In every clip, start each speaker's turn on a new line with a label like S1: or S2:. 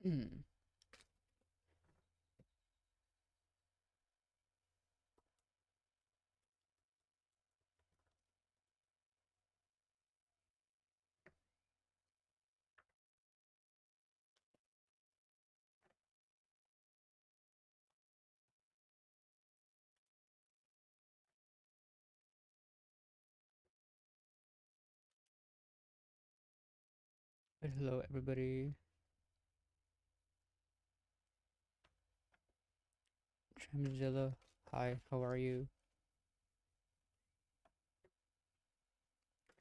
S1: Hmm. Hello, everybody. Tramzilla. Hi, how are you?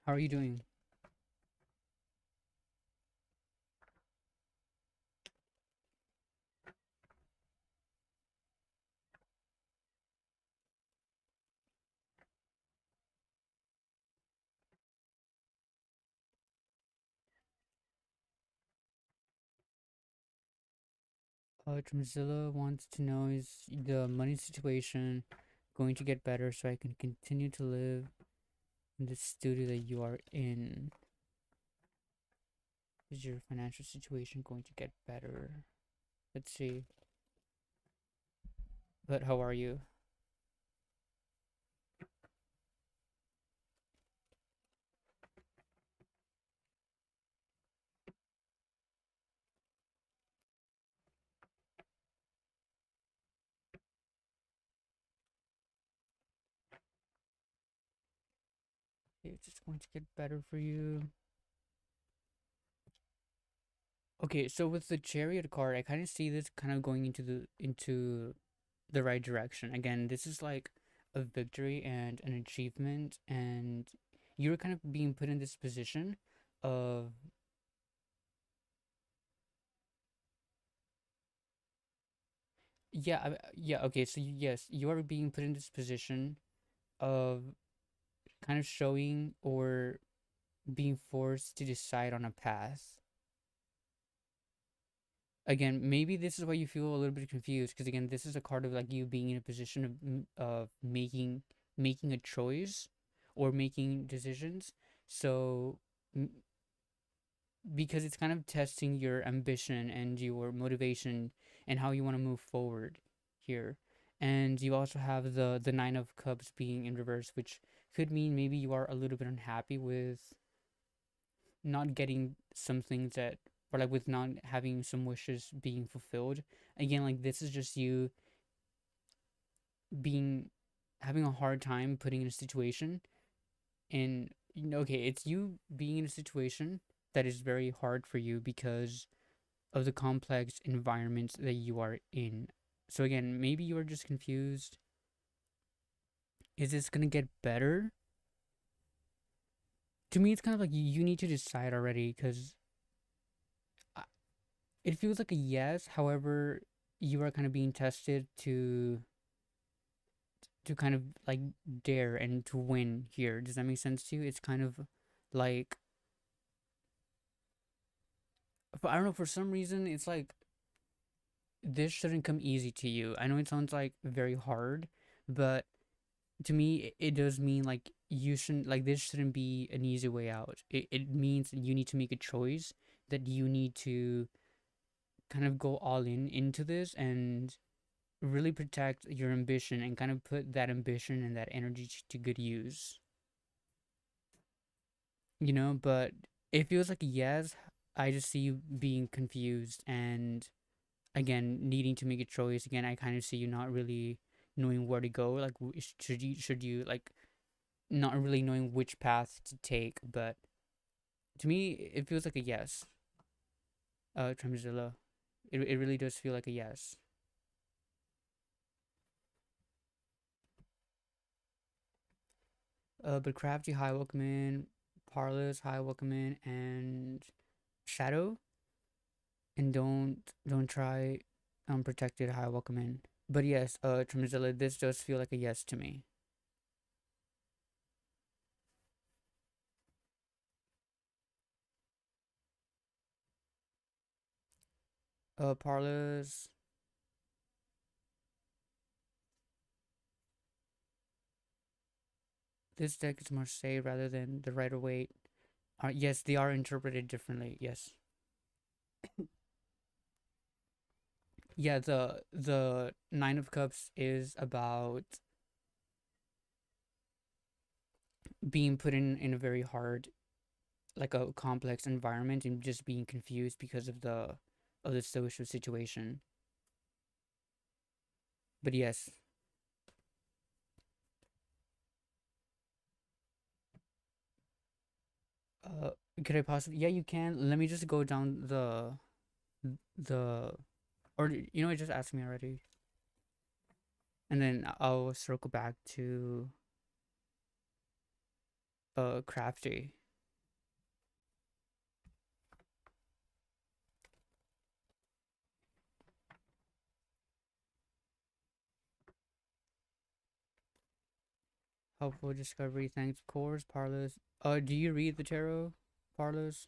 S1: How are you doing? Tramzilla wants to know, is the money situation going to get better so I can continue to live in the studio that you are in? Is your financial situation going to get better? Let's see. But how are you? It's just going to get better for you. Okay, so with the chariot card, I kind of see this kind of going into the right direction. Again, this is like a victory and an achievement, and you're kind of being put in this position of, yeah, yeah, okay, so yes, you are being put in this position of kind of showing or being forced to decide on a path. Again, maybe this is why you feel a little bit confused, because again, this is a card of like you being in a position of making a choice or making decisions. So m- because it's kind of testing your ambition and your motivation and how you want to move forward here. And you also have the nine of cups being in reverse, which could mean maybe you are a little bit unhappy with not getting some things that, or like with not having some wishes being fulfilled. Again, like this is just you being having a hard time putting in a situation, and okay, it's you being in a situation that is very hard for you because of the complex environments that you are in. So again, maybe you are just confused. Is this gonna get better? To me, it's kind of like you need to decide already, because it feels like a yes. However, you are kind of being tested to kind of like dare and to win here. Does that make sense to you? It's kind of like, but I don't know, for some reason it's like this shouldn't come easy to you. I know it sounds like very hard, but to me it does mean like you shouldn't, like this shouldn't be an easy way out. It means that you need to make a choice, that you need to kind of go all in into this and really protect your ambition and kind of put that ambition and that energy to good use, but it feels like a yes. I just see you being confused and again needing to make a choice. Again, I kind of see you not really knowing where to go, like should you like not really knowing which path to take. But to me it feels like a yes. Tremzilla, it really does feel like a yes. But Crafty, hi, welcome in. Parlors, hi, welcome in. And Shadow, and don't try unprotected, hi, welcome in. But yes, Tremzilla, this does feel like a yes to me. Parlors, this deck is Marseille rather than the Rider Waite. Yes, they are interpreted differently. Yes. Yeah, the Nine of Cups is about being put in a very hard, like a complex environment, and just being confused because of the social situation. But yes, uh, could I possibly? Yeah, you can. Let me just go down the or just ask me already, and then I'll circle back to crafty. Helpful discovery. Thanks, of course, Parlos. Do you read the tarot, Parlos?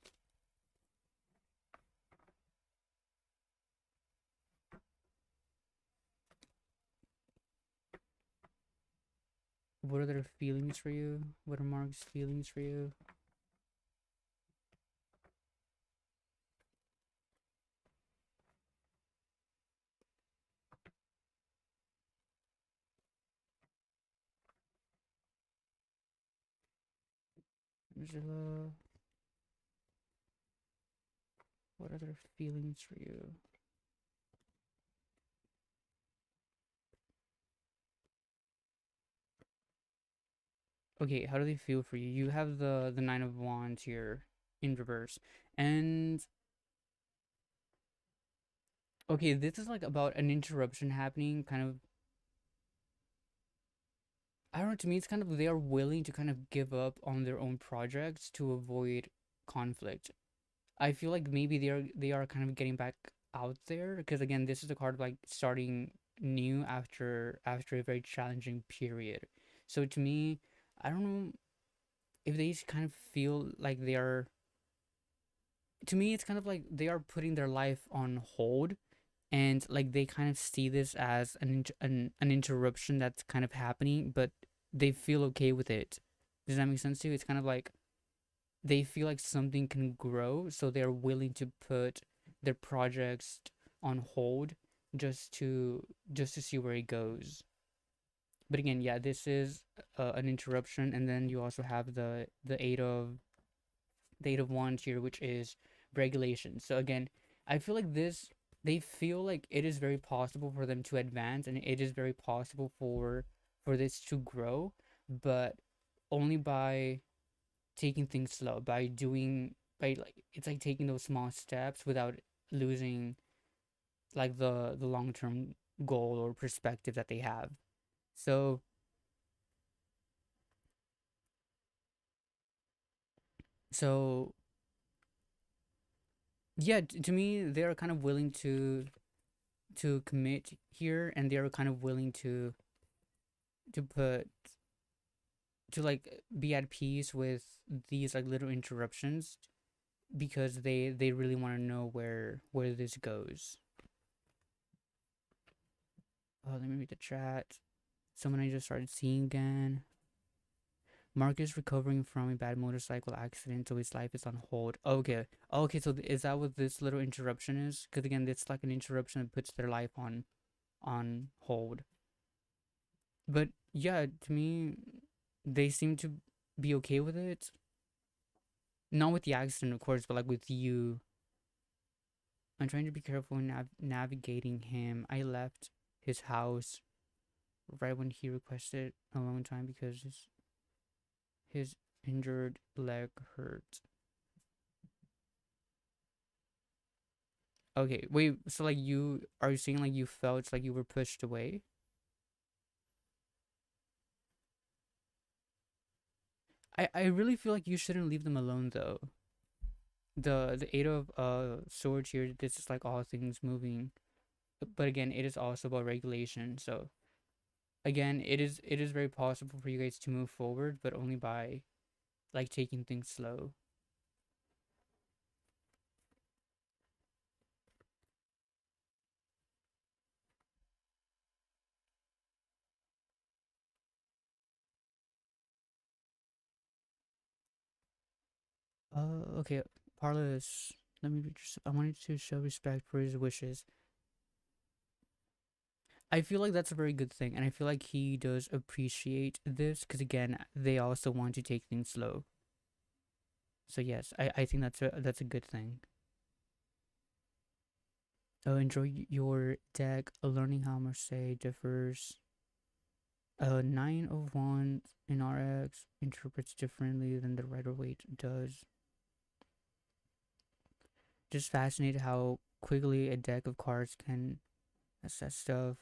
S1: What are their feelings for you? What are Mark's feelings for you? Angela, what are their feelings for you? Okay, how do they feel for you? You have the Nine of Wands here in reverse, and okay, this is like about an interruption happening. Kind of, I don't know. To me, it's kind of they are willing to kind of give up on their own projects to avoid conflict. I feel like maybe they are kind of getting back out there because again, this is a card like starting new after a very challenging period. So to me, I don't know if they just kind of feel like they are. To me, it's kind of like they are putting their life on hold, and like they kind of see this as an interruption that's kind of happening, but they feel okay with it. Does that make sense to you? It's kind of like they feel like something can grow, so they're willing to put their projects on hold just to see where it goes. But again, yeah, this is an interruption, and then you also have the eight of wands here, which is regulation. So again, I feel like this they feel like it is very possible for them to advance, and it is very possible for this to grow, but only by taking things slow, by doing by like it's like taking those small steps without losing like the long term goal or perspective that they have. So so yeah, to me they are kind of willing to commit here, and they are kind of willing to put to like be at peace with these like little interruptions because they really want to know where this goes. Oh, let me read the chat. Someone I just started seeing again. Mark is recovering from a bad motorcycle accident, so his life is on hold. Okay. Okay, so is that what this little interruption is? Because again, it's like an interruption that puts their life on hold. But yeah, to me, they seem to be okay with it. Not with the accident, of course, but like with you. I'm trying to be careful in navigating him. I left his house right when he requested alone time because his injured leg hurt. Okay, wait. So like you are you saying like you felt like you were pushed away? I really feel like you shouldn't leave them alone though. The eight of swords here. This is like all things moving, but again, it is also about regulation. So again, it is very possible for you guys to move forward, but only by like taking things slow. Okay, Parlous. Let me just. I wanted to show respect for his wishes. I feel like that's a very good thing, and I feel like he does appreciate this because again, they also want to take things slow. So yes, I think that's a good thing. Enjoy your deck. Learning how Marseille differs. 9 of Wands in RX interprets differently than the Rider Waite does. Just fascinated how quickly a deck of cards can assess stuff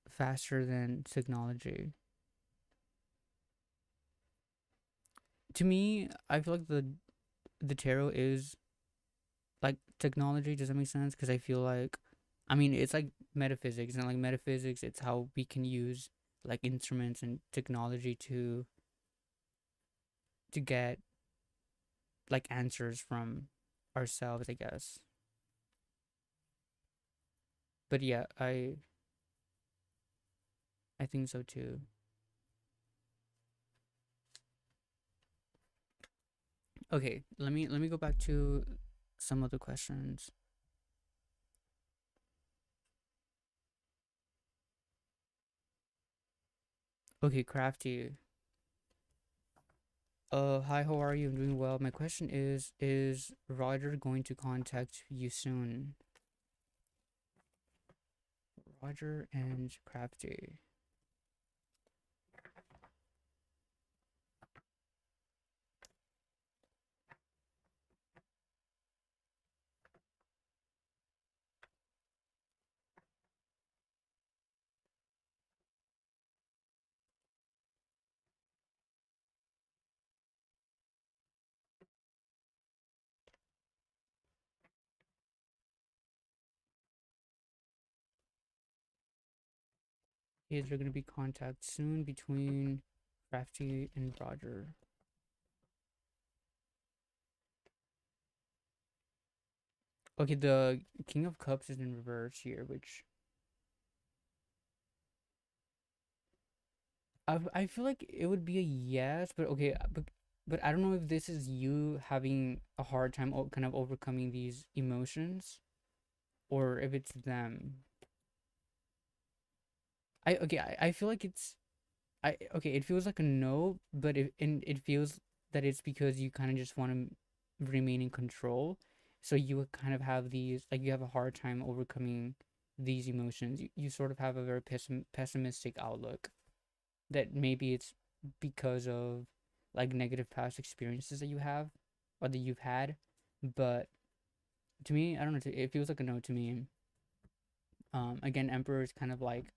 S1: faster than technology. To me, I feel like the tarot is like technology. Does that make sense? Because I feel like, I mean, it's like metaphysics, and like metaphysics, it's how we can use like instruments and technology to get like answers from ourselves, I guess. But yeah, I think so too. Okay, let me go back to some other questions. Okay, Crafty. Hi, how are you? I'm doing well. My question is Roger going to contact you soon? Roger and Crafty. Is there going to be contact soon between Crafty and Roger? Okay, the King of Cups is in reverse here, which I feel like it would be a yes, but okay, but I don't know if this is you having a hard time kind of overcoming these emotions, or if it's them. I feel like it's I okay, it feels like a no, but it feels that it's because you kind of just want to remain in control. So you would kind of have these like you have a hard time overcoming these emotions. You sort of have a very pessimistic outlook that maybe it's because of like negative past experiences that you have or that you've had. But to me, I don't know, it feels like a no to me. Again, Emperor is kind of like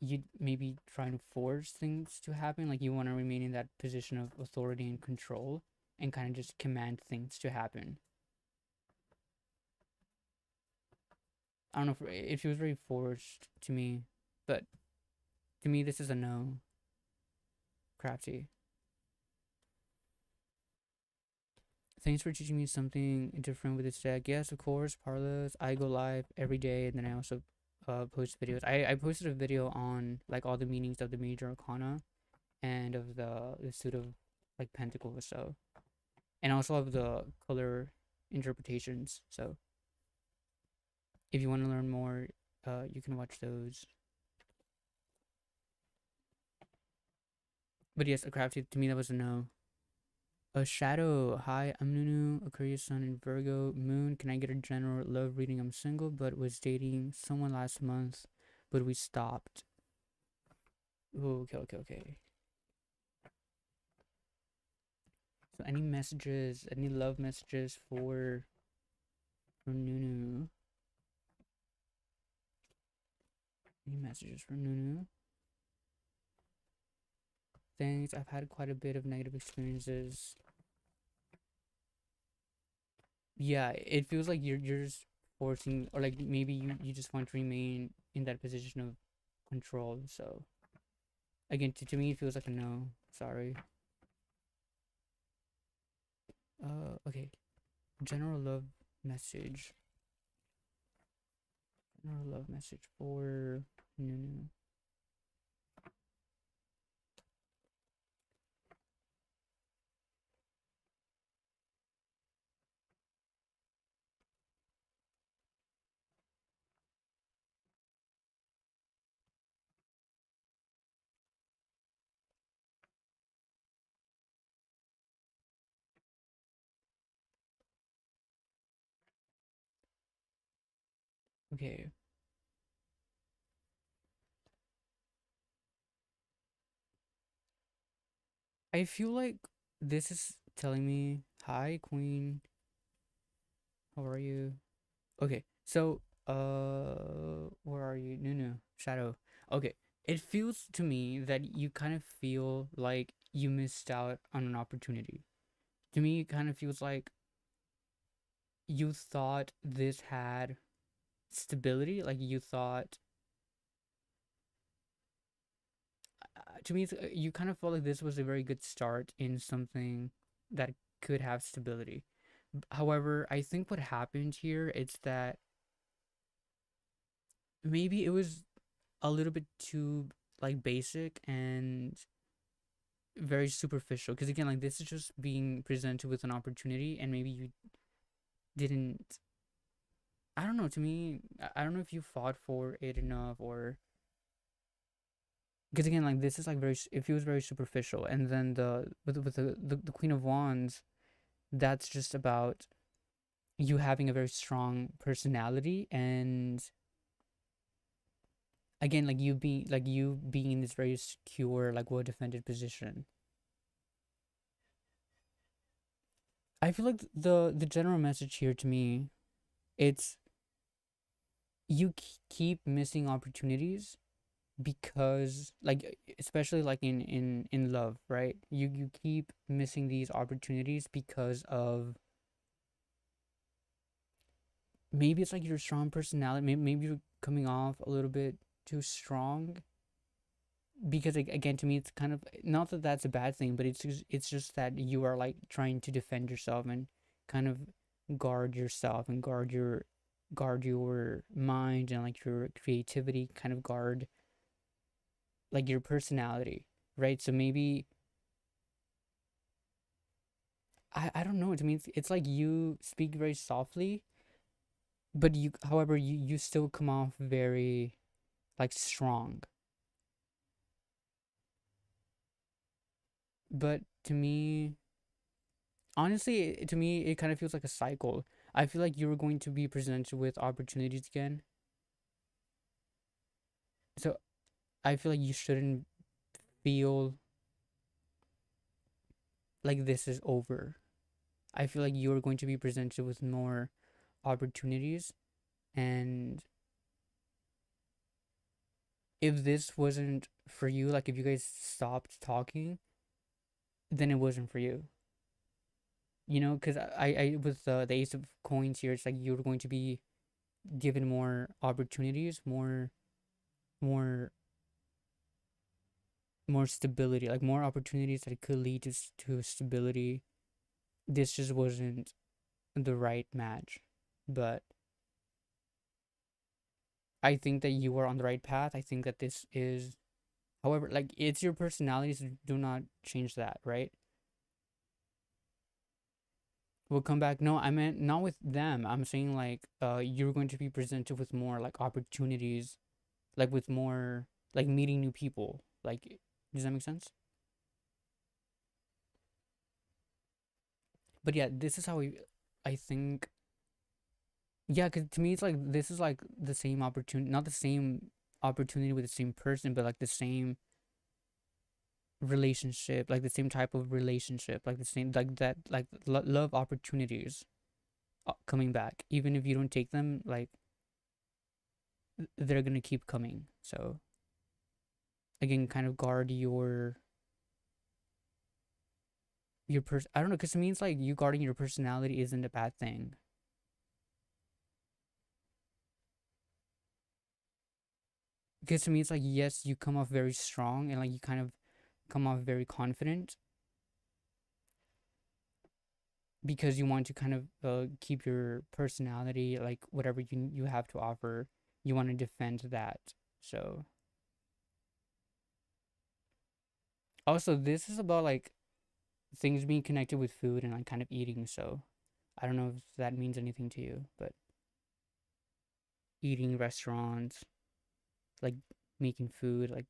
S1: you maybe trying to force things to happen. Like you want to remain in that position of authority and control and kind of just command things to happen. I don't know if it feels very forced to me, but to me, this is a no. Crafty. Thanks for teaching me something different with this deck. Yes, of course, Parlas. I go live every day, and then I also post videos. I posted a video on like all the meanings of the major arcana and of the suit of like pentacles. So and also of the color interpretations. So if you want to learn more, you can watch those. But yes, a crafty to me that was a no. A shadow. Hi, I'm Nunu, Aquarius Sun in Virgo Moon. Can I get a general love reading? I'm single, but was dating someone last month, but we stopped. Ooh, okay, okay, okay. So any messages, any love messages for Nunu? Any messages for Nunu? Thanks. I've had quite a bit of negative experiences. Yeah, it feels like you're just forcing, or like maybe you just want to remain in that position of control. So again, to me, it feels like a no. Sorry. Okay. General love message. General love message for Nunu. Okay. I feel like this is telling me, hi, Queen. How are you? Okay. So, where are you? No, no, Shadow. Okay. It feels to me that you kind of feel like you missed out on an opportunity. To me, it kind of feels like you thought this had stability. Like you thought, to me, you kind of felt like this was a very good start in something that could have stability. However, I think what happened here is that maybe it was a little bit too like basic and very superficial. Because again, like this is just being presented with an opportunity, and maybe you didn't. I don't know. To me, I don't know if you fought for it enough, or because again, like this is like very. It feels very superficial, and then the Queen of Wands, that's just about you having a very strong personality, and again, like you being in this very secure, like well defended position. I feel like the general message here to me, it's you keep missing opportunities because like especially like in love, right? You keep missing these opportunities because of maybe it's like your strong personality. Maybe you're coming off a little bit too strong because like, again, to me it's kind of not that that's a bad thing, but it's just that you are like trying to defend yourself and kind of guard yourself and guard your mind and like your creativity, kind of guard like your personality, right? So maybe I don't know. To me, it's like you speak very softly, but you, however, you still come off very like strong. But to me, honestly, to me, it kind of feels like a cycle. I feel like you were going to be presented with opportunities again. So I feel like you shouldn't feel like this is over. I feel like you're going to be presented with more opportunities. And if this wasn't for you, like if you guys stopped talking, then it wasn't for you. You know, because I with the Ace of Coins here, it's like you're going to be given more opportunities, more, more stability, like more opportunities that could lead to stability. This just wasn't the right match, but I think that you are on the right path. I think that this is, however, like it's your personality, so do not change that, right? We'll come back. No, I meant not with them. I'm saying like you're going to be presented with more like opportunities, like with more like meeting new people. Like does that make sense? But yeah, this is how I think yeah, cuz to me it's like this is like the same opportunity, not the same opportunity with the same person, but like the same relationship, like the same type of relationship, like the same like that like love opportunities coming back. Even if you don't take them, like they're going to keep coming. So again, kind of guard your person. I don't know, because it means like you guarding your personality isn't a bad thing. Because to me, it's like yes, you come off very strong and like you kind of come off very confident because you want to kind of keep your personality, like whatever you have to offer, you want to defend that. So also, this is about like things being connected with food and like kind of eating. So I don't know if that means anything to you, but eating restaurants, like making food, like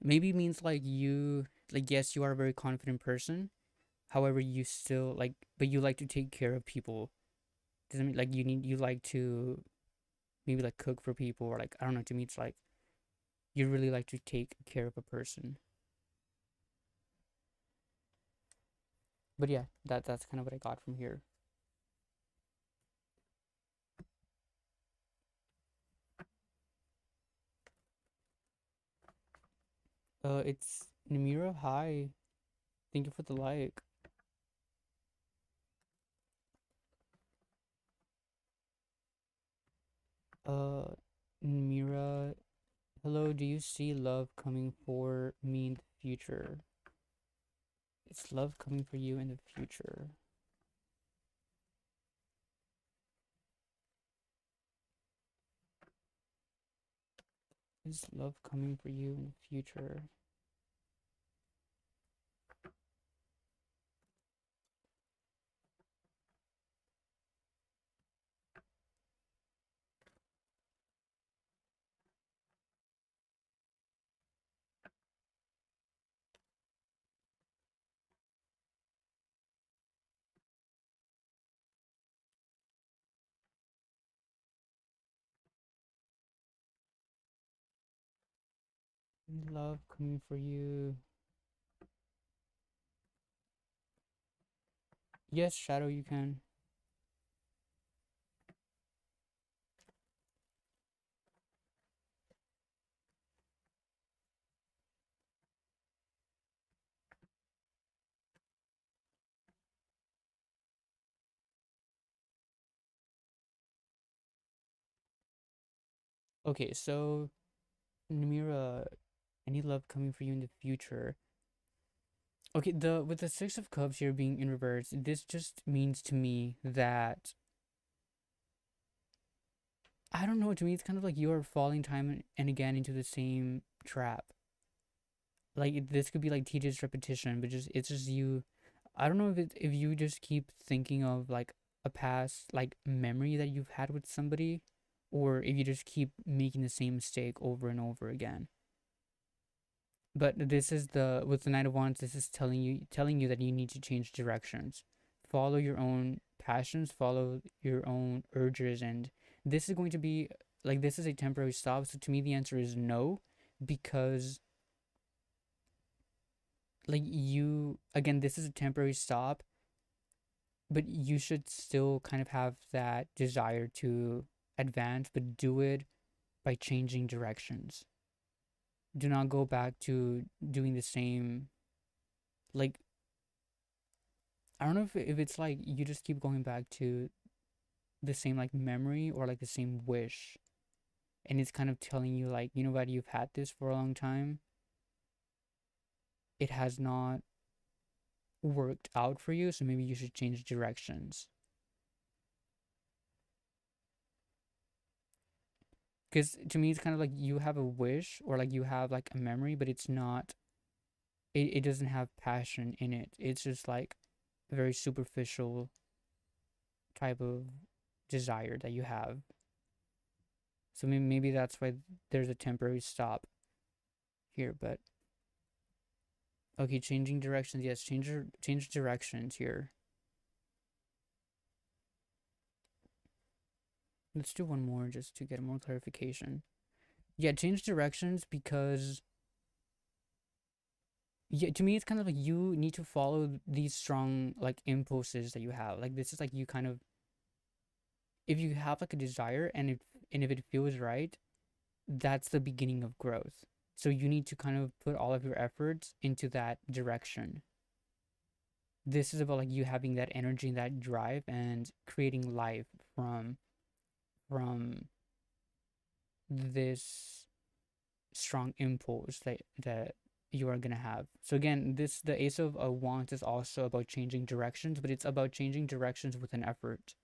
S1: maybe means like you like yes, you are a very confident person. However, you still like but you like to take care of people Doesn't mean like you like to maybe like cook for people, or like I don't know. To me, it's like you really like to take care of a person. But yeah, that's kind of what I got from here. It's Namira. Hi, thank you for the like. Uh, Namira, hello. Do you see love coming for me in the future? It's love coming for you in the future. Is love coming for you in the future? Love coming for you. Yes, Shadow, you can. Okay, so Namira, any love coming for you in the future? Okay, the with the Six of Cups here being in reverse, this just means to me that I don't know. To me, it's kind of like you are falling time and again into the same trap. Like this could be like tedious repetition, but just it's just you. I don't know if you just keep thinking of like a past like memory that you've had with somebody, or if you just keep making the same mistake over and over again. But this is the with the Knight of Wands. This is telling you that you need to change directions, follow your own passions, follow your own urges, and this is going to be like this is a temporary stop. So to me, the answer is no, because like you again, this is a temporary stop, but you should still kind of have that desire to advance, but do it by changing directions. Do not go back to doing the same like I don't know if it's like you just keep going back to the same like memory or like the same wish, and it's kind of telling you like, you know what, you've had this for a long time. It has not worked out for you, so maybe you should change directions. Because to me, it's kind of like you have a wish or like you have like a memory, but it's not. It doesn't have passion in it. It's just like a very superficial type of desire that you have. So maybe that's why there's a temporary stop here, but okay, changing directions. Yes, change directions here. Let's do one more just to get more clarification. Yeah, change directions because yeah, to me it's kind of like you need to follow these strong like impulses that you have. Like this is like you kind of if you have like a desire and if it feels right, that's the beginning of growth. So you need to kind of put all of your efforts into that direction. This is about like you having that energy and that drive and creating life from this strong impulse that you are gonna have. So again, this the Ace of Wands is also about changing directions, but it's about changing directions with an effort.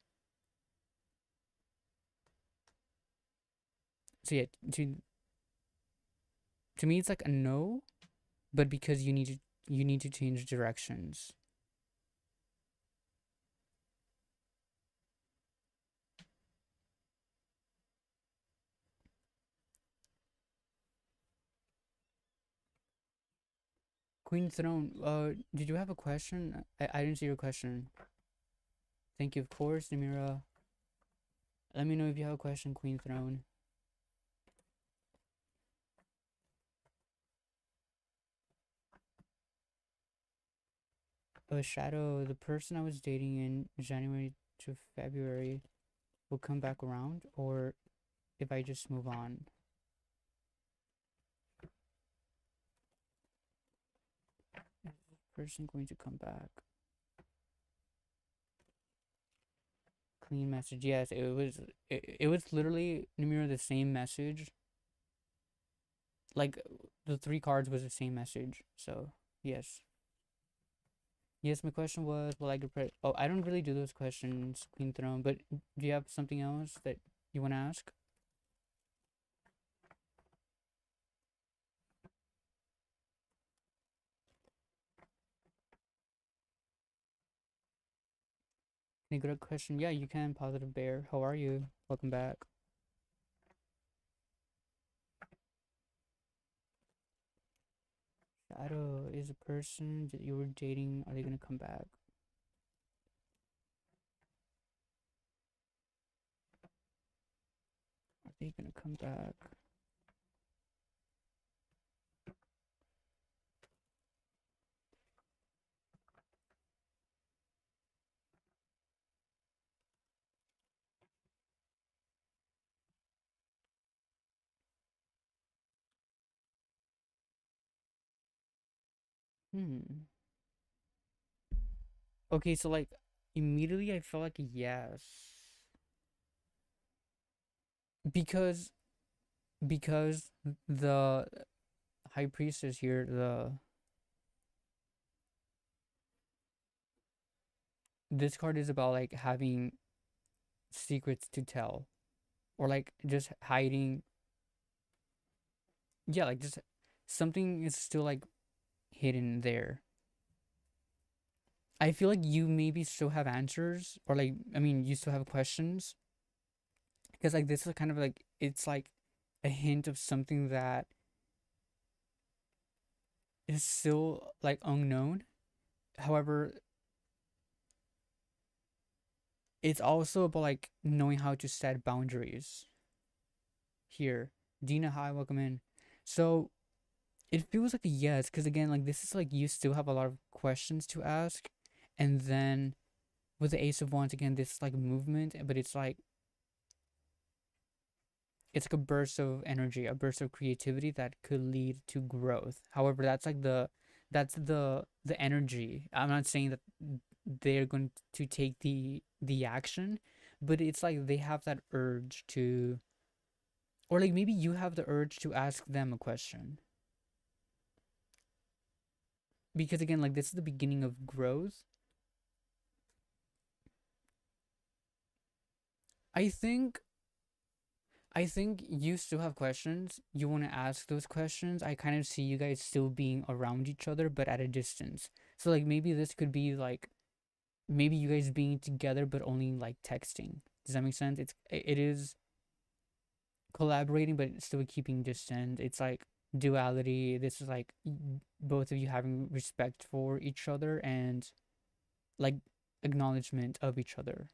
S1: So yeah, to me it's like a no, but because you need to change directions. Queen Throne, did you have a question? I didn't see your question. Thank you, of course, Namira. Let me know if you have a question, Queen Throne. Shadow, the person I was dating in January to February will come back around, or if I just move on. Is this person going to come back? Clean message. Yes, it was. It was literally near the same message. Like the three cards was the same message. So yes, yes. My question was, will I get pregnant? Oh, I don't really do those questions, Queen Throne. But do you have something else that you want to ask? Any good question? Yeah, you can. Positive Bear. How are you? Welcome back. Shadow is a person that you were dating. Are they gonna come back? Are they gonna come back? Hmm. Okay, so like immediately I felt like yes. Because because the high priestess here, the this card is about like having secrets to tell, or like just hiding. Yeah, like just something is still like hidden there. I feel like you maybe still have answers, or like, I mean, you still have questions, because like this is kind of like, it's like a hint of something that is still like unknown. However, it's also about like knowing how to set boundaries here. Dina, hi, welcome in. So it feels like a yes, because again, like this is like you still have a lot of questions to ask, and then with the Ace of Wands again, this like movement, but it's like a burst of energy, a burst of creativity that could lead to growth. However, that's the energy. I'm not saying that they're going to take the action, but it's like they have that urge to, or like maybe you have the urge to ask them a question, because again, like this is the beginning of growth. I think I think you still have questions. You want to ask those questions. I kind of see you guys still being around each other, but at a distance. So, like, maybe this could be like, maybe you guys being together, but only like texting. Does that make sense? It is collaborating, but it's still keeping distance. It's like duality. This is like both of you having respect for each other and like acknowledgement of each other.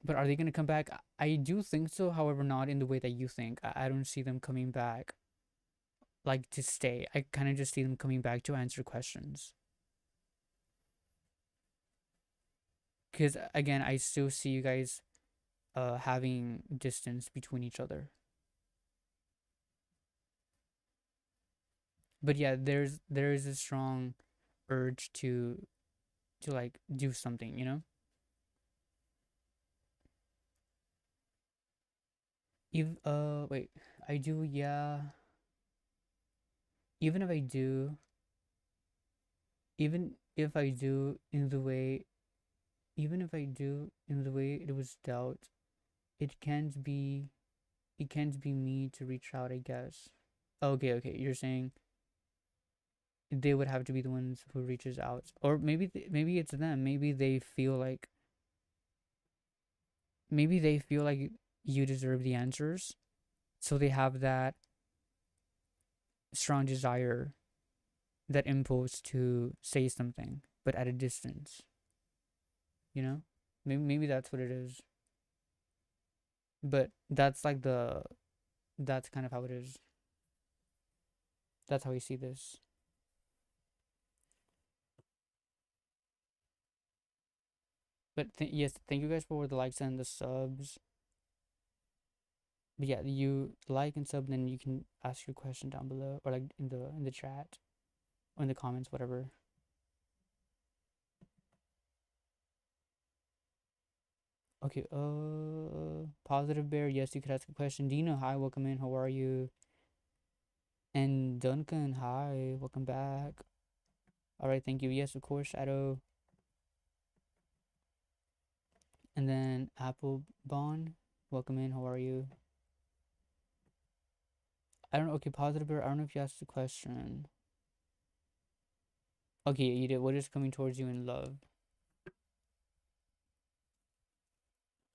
S1: But are they going to come back? I do think so, however, not in the way that you think. I don't see them coming back like to stay. I kind of just see them coming back to answer questions. Because again, I still see you guys having distance between each other. But yeah, there is a strong urge to like do something, you know? If wait, I do, yeah. Even if I do, even if I do in the way even if I do in the way it was dealt, it can't be it can't be me to reach out, I guess. Okay, okay. You're saying they would have to be the ones who reaches out, or maybe it's them. Maybe they feel like you deserve the answers, so they have that strong desire, that impulse to say something, but at a distance. You know, maybe that's what it is. But that's kind of how it is. That's how we see this. But yes, thank you guys for the likes and the subs. But yeah, you like and sub, then you can ask your question down below, or like in the chat or in the comments, whatever. Okay, Positive Bear, yes, you could ask a question. Dina, hi, welcome in, how are you? And Duncan, hi, welcome back. Alright, thank you. Yes, of course, Shadow. And then Apple Bond, welcome in, how are you? I don't know, okay, Positive Bear, I don't know if you asked the question. Okay, you did. What is coming towards you in love?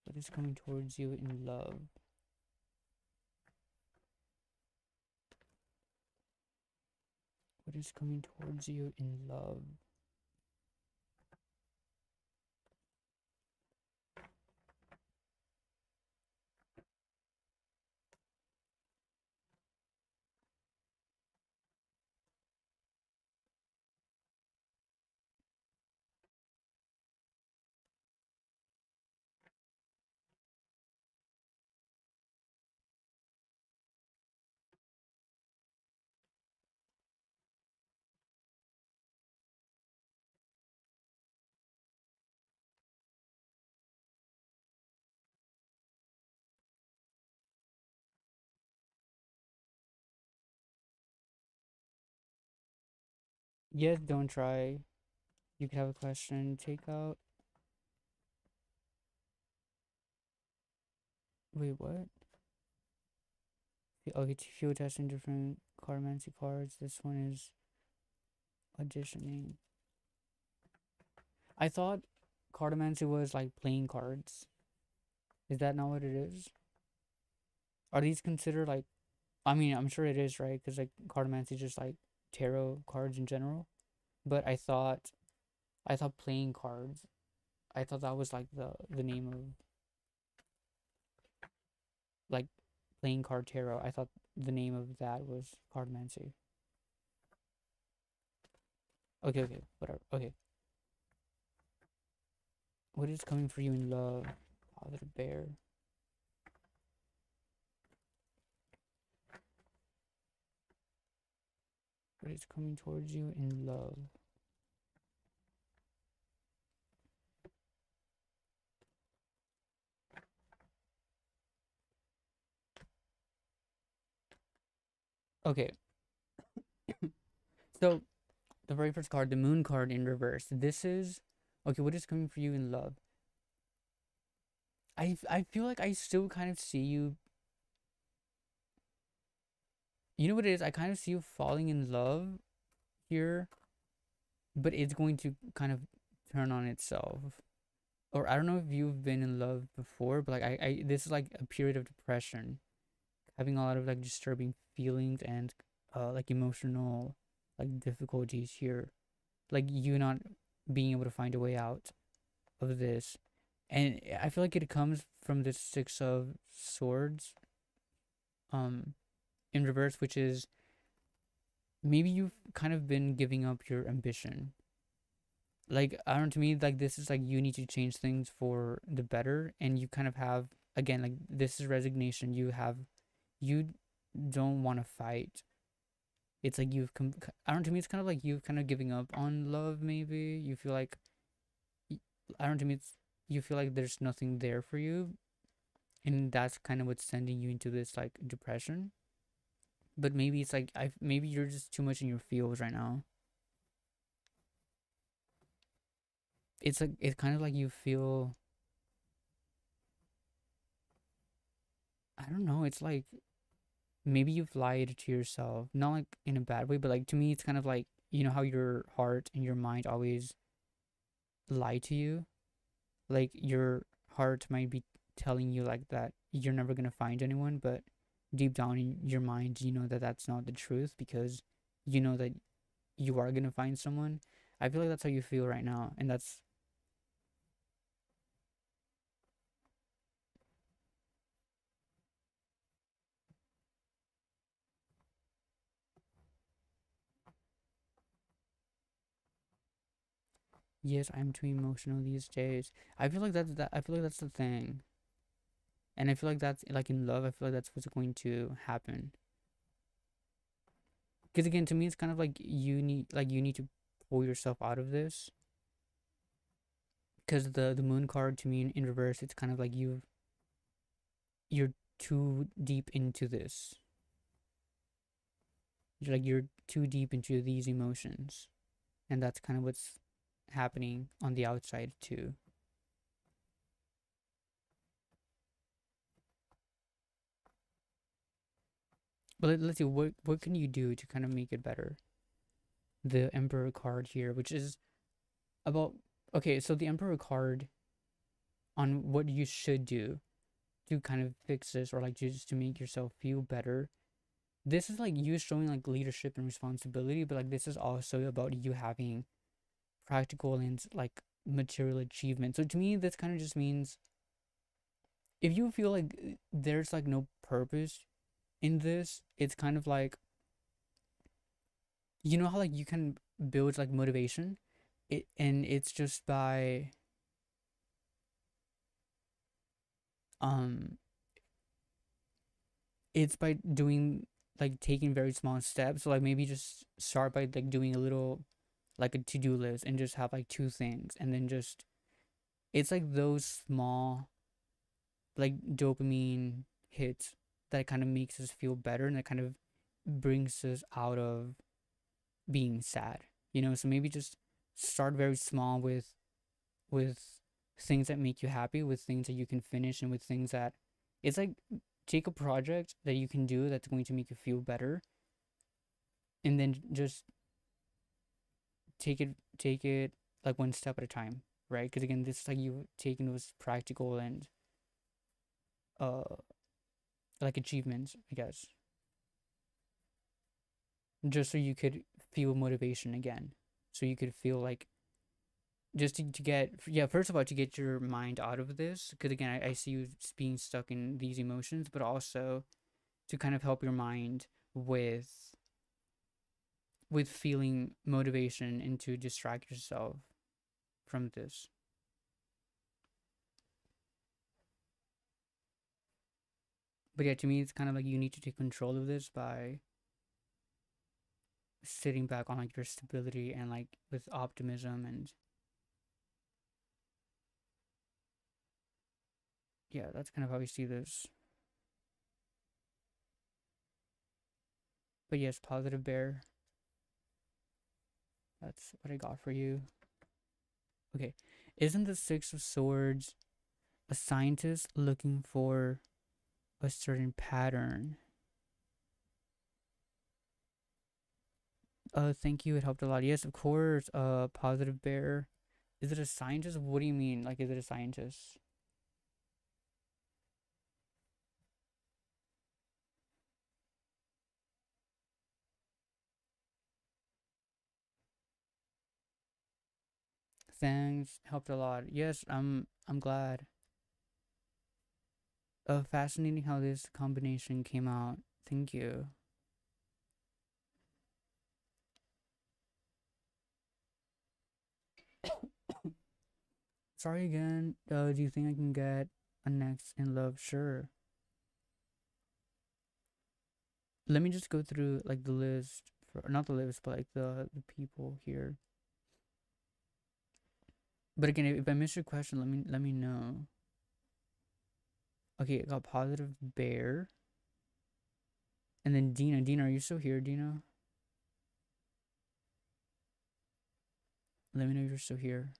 S1: What is coming towards you in love? What is coming towards you in love? Yes, don't try. You could have a question. Take out. Wait, what? Okay, field testing different cartomancy cards. This one is auditioning. I thought cartomancy was like playing cards. Is that not what it is? Are these considered like? I mean, I'm sure it is, right? Because like cartomancy is just like tarot cards in general. But I thought playing cards. I thought that was like the name of like playing card tarot. I thought the name of that was cartomancy. Okay, okay, whatever. Okay. What is coming for you in love? Positive Bear. What is coming towards you in love? Okay. So the very first card, the moon card in reverse. This is okay, what is coming for you in love? I feel like I still kind of see you. You know what it is? I kind of see you falling in love here, but it's going to kind of turn on itself. Or I don't know if you've been in love before, but like I this is like a period of depression, having a lot of like disturbing feelings and like emotional like difficulties here, like you not being able to find a way out of this. And I feel like it comes from the Six of Swords um in reverse, which is maybe you've kind of been giving up your ambition. Like I don't know, to me, like this is like you need to change things for the better, and you kind of have, again, like this is resignation. You don't want to fight. It's like I don't know, to me it's kind of like you kind of giving up on love. Maybe you feel like I don't know, to me it's you feel like there's nothing there for you, and that's kind of what's sending you into this like depression. But maybe it's like I maybe you're just too much in your feels right now. It's like it's kind of like you feel, I don't know, it's like maybe you've lied to yourself, not like in a bad way, but like to me it's kind of like, you know how your heart and your mind always lie to you. Like your heart might be telling you like that you're never going to find anyone, but deep down in your mind you know that that's not the truth, because you know that you are going to find someone. I feel like that's how you feel right now, and that's Yes, I'm too emotional these days. I feel like that's that. I feel like that's the thing, and I feel like that's like in love. I feel like that's what's going to happen. Because again, to me, it's kind of like you need to pull yourself out of this. Because the moon card to me in reverse, it's kind of like you're too deep into this. You're too deep into these emotions, and that's kind of what's happening on the outside too. But let's see what can you do to kind of make it better. The Emperor card here, which is about okay. So the Emperor card on what you should do to kind of fix this, or like just to make yourself feel better. This is like you showing like leadership and responsibility, but like this is also about you having practical and like material achievement. So to me, this kind of just means if you feel like there's like no purpose in this, it's kind of like you know how like you can build like motivation, and it's just by um it's by doing like taking very small steps. So like maybe just start by like doing a little like a to-do list and just have like two things and then just it's like those small like dopamine hits that kind of makes us feel better and that kind of brings us out of being sad. So maybe just start very small with things that make you happy, with things that you can finish, and with things that it's like take a project that you can do that's going to make you feel better, and then just take it like one step at a time, right? Because again, this is like you taking those practical and uh like achievements, I guess, just so you could feel motivation again, so you could feel like just to get yeah first of all to get your mind out of this because again I see you being stuck in these emotions, but also to kind of help your mind with feeling motivation and to distract yourself from this. But yeah, to me it's kind of like you need to take control of this by sitting back on like your stability and like with optimism, and yeah, that's kind of how I see this. But yes, positive bear, that's what I got for you. Okay, isn't the Six of Swords a scientist looking for a certain pattern? Thank you, it helped a lot. Yes, of course. Positive bear, is it a scientist? What do you mean, like is it a scientist? Thanks, helped a lot. Yes, I'm glad. Fascinating how this combination came out. Thank you. Sorry again. Do you think I can get a next in love? Sure. Let me just go through like the list for not the list, but like the people here. But again, if I miss your question, let me know. Okay, I got positive bear, and then Dina. Dina, are you still here, Dina? Let me know if you're still here.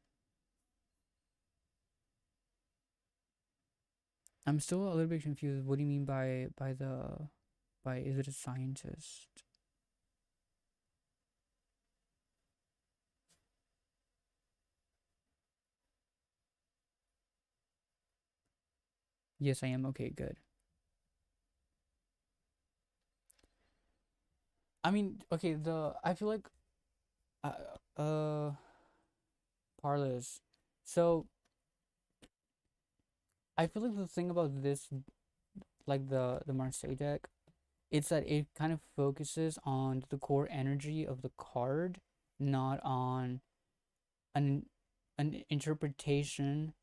S1: I'm still a little bit confused. What do you mean by is it a scientist? Yes, I am. Okay, good. I mean, okay, the I feel like uh uh Parlors. So I feel like the thing about this, like the Marseille deck, it's that it kind of focuses on the core energy of the card, not on an an interpretation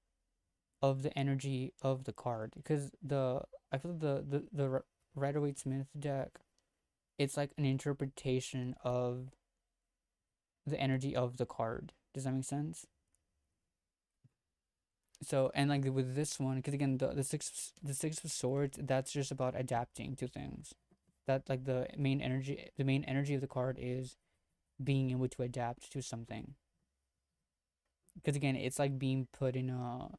S1: of the energy of the card, because the I feel the Rider-Waite-Smith deck, it's like an interpretation of the energy of the card. Does that make sense? So, and like with this one, because again, the six of swords, that's just about adapting to things. That like the main energy of the card is being able to adapt to something. Because again, it's like being put in a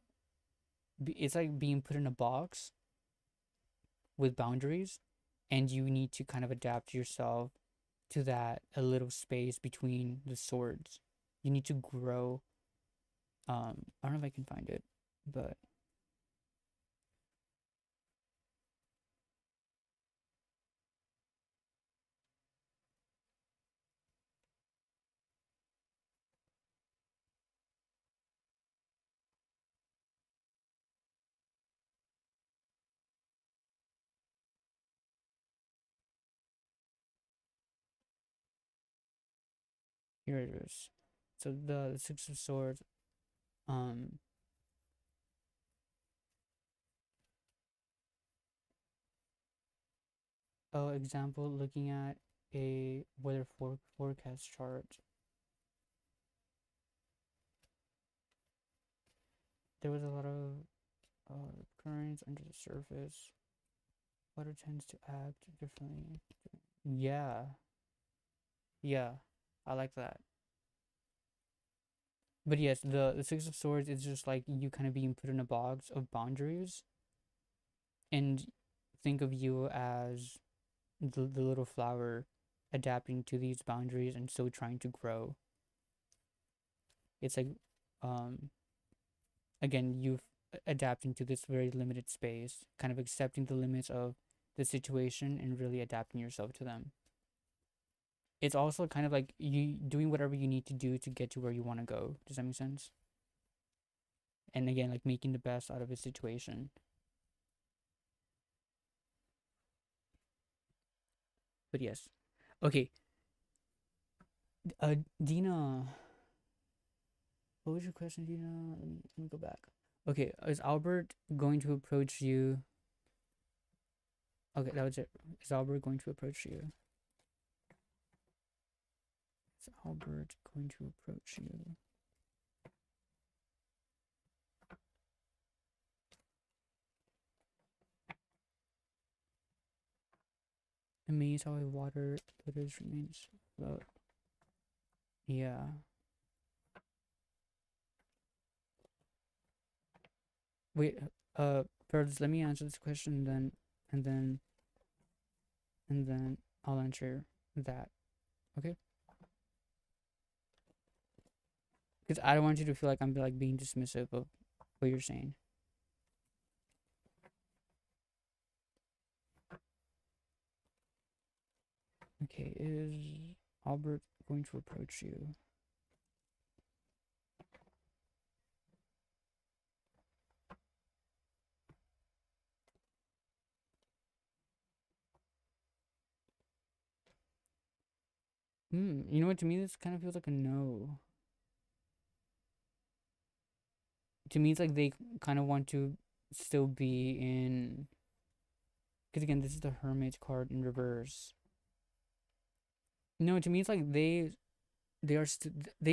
S1: box with boundaries, and you need to kind of adapt yourself to that a little space between the swords. You need to grow. I don't know if I can find it, but here it is. So the six of swords. Um. Oh, example, looking at a weather forecast chart. There was a lot of currents under the surface. Water tends to act differently. Yeah, yeah, I like that. But yes, the six of swords is just like you kind of being put in a box of boundaries, and think of you as the little flower adapting to these boundaries and so trying to grow. It's like, um, again, you adapting to this very limited space, kind of accepting the limits of the situation and really adapting yourself to them. It's also kind of like you doing whatever you need to do to get to where you want to go. Does that make sense? And again, like making the best out of a situation. But yes. Okay. Dina, what was your question, Dina? Let me go back. Okay, is Albert going to approach you? Okay, that was it. Is Albert going to approach you? Is Albert going to approach you? Amazed how his water glitters remains float. Yeah. Wait, Birds, let me answer this question then, and then, and then I'll answer that. Okay? Because I don't want you to feel like I'm like being dismissive of what you're saying. Okay, is Albert going to approach you? You know what? To me, this kind of feels like a no. To me, it's like they kind of want to still be in. Because again, this is the Hermit card in reverse. No, to me, it's like they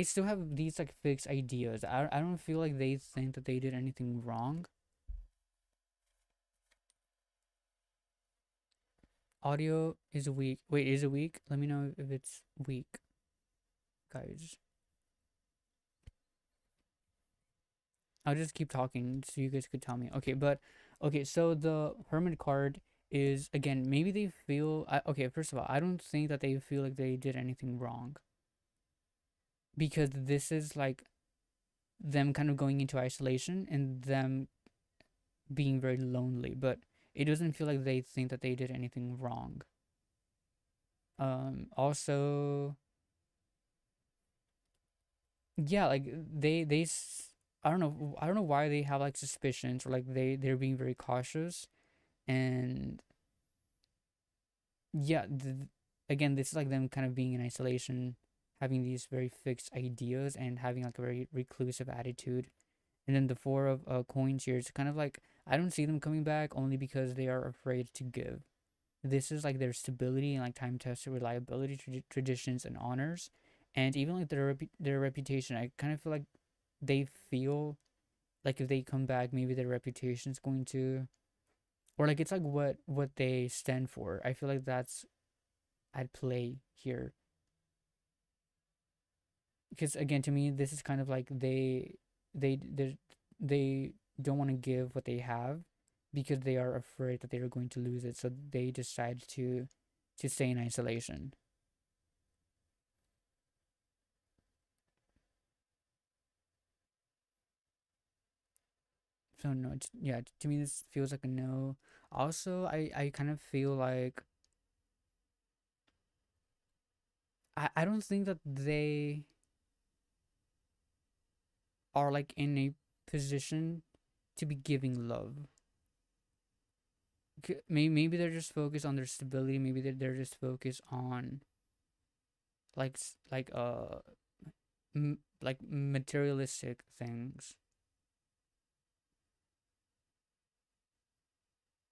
S1: still have these like fixed ideas. I don't feel like they think that they did anything wrong. Audio is weak. Wait, is it weak? Let me know if it's weak, guys. I'll just keep talking so you guys could tell me. Okay, but okay, so the Hermit card is again, maybe they feel okay, first of all, I don't think that they feel like they did anything wrong, because this is like them kind of going into isolation and them being very lonely, but it doesn't feel like they think that they did anything wrong. Also, yeah, like I don't know why they have like suspicions, or like they're being very cautious. And yeah, again, this is like them kind of being in isolation, having these very fixed ideas and having like a very reclusive attitude. And then the four of coins here, it's kind of like I don't see them coming back only because they are afraid to give. This is like their stability and like time tested reliability, traditions and honors, and even like their reputation. I kind of feel like they feel like if they come back, maybe their reputation is going to, or like it's like what they stand for. I feel like that's at play here, because again, to me, this is kind of like they they don't want to give what they have because they are afraid that they are going to lose it, so they decide to stay in isolation. So no, yeah, to me this feels like a no. Also, I kind of feel like I don't think that they are like in a position to be giving love. Maybe they're just focused on their stability. Maybe they're just focused on like like materialistic things.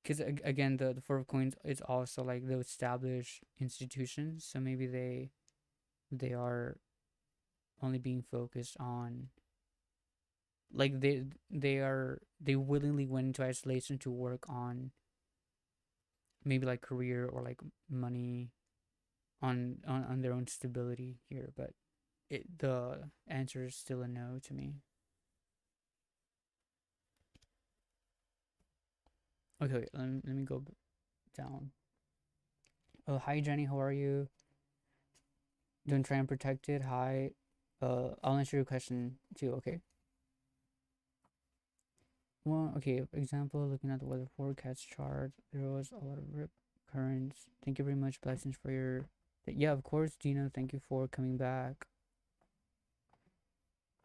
S1: Because again, the four of coins is also like the established institutions. So maybe they are only being focused on like they willingly went into isolation to work on maybe like career or like money on their own stability here, but the answer is still a no to me. Okay, let me go down. Oh, hi Jenny, how are you? Doing try and protect it. Hi. I'll answer your question too. Okay. Well, okay. Example: looking at the weather forecast chart, there was a lot of rip currents. Thank you very much. Blessings for your. Yeah, of course, Gina. Thank you for coming back.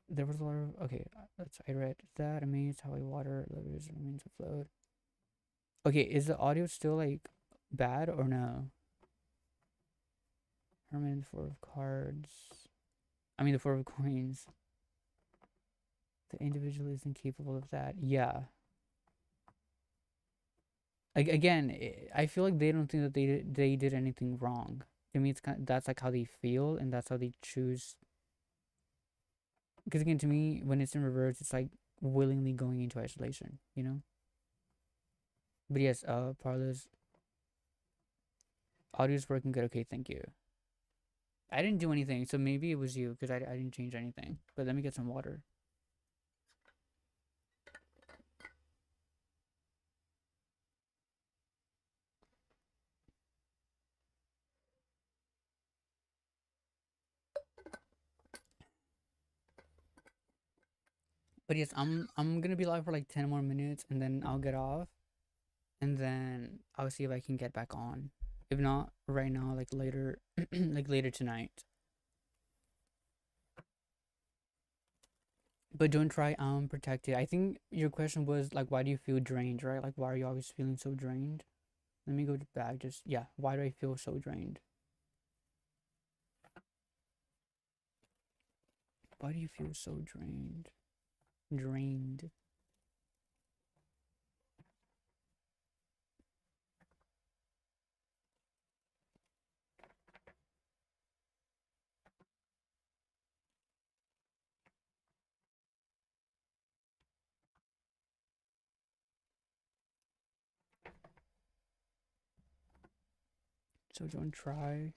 S1: There was a lot of okay. That's I read that amazed how a water levels remains afloat. Okay, is the audio still like bad or no? Herman, four of cards. I mean the four of coins. The individual is incapable of that. Yeah. Like again, I feel like they don't think that they did anything wrong. To me, it's kind of, that's like how they feel, and that's how they choose. Because again, to me, when it's in reverse, it's like willingly going into isolation. You know. But yes, Parla's audio's working good. Okay, thank you. I didn't do anything, so maybe it was you because I didn't change anything. But let me get some water. But yes, I'm gonna be live for like 10 more minutes, and then I'll get off, and then I'll see if I can get back on. If not, right now, like later, like later tonight. But don't try protect it. I think your question was like, why do you feel drained, right? Like, why are you always feeling so drained? Let me go back. Just yeah, why do I feel so drained? Why do you feel so drained? Drained. So don't try.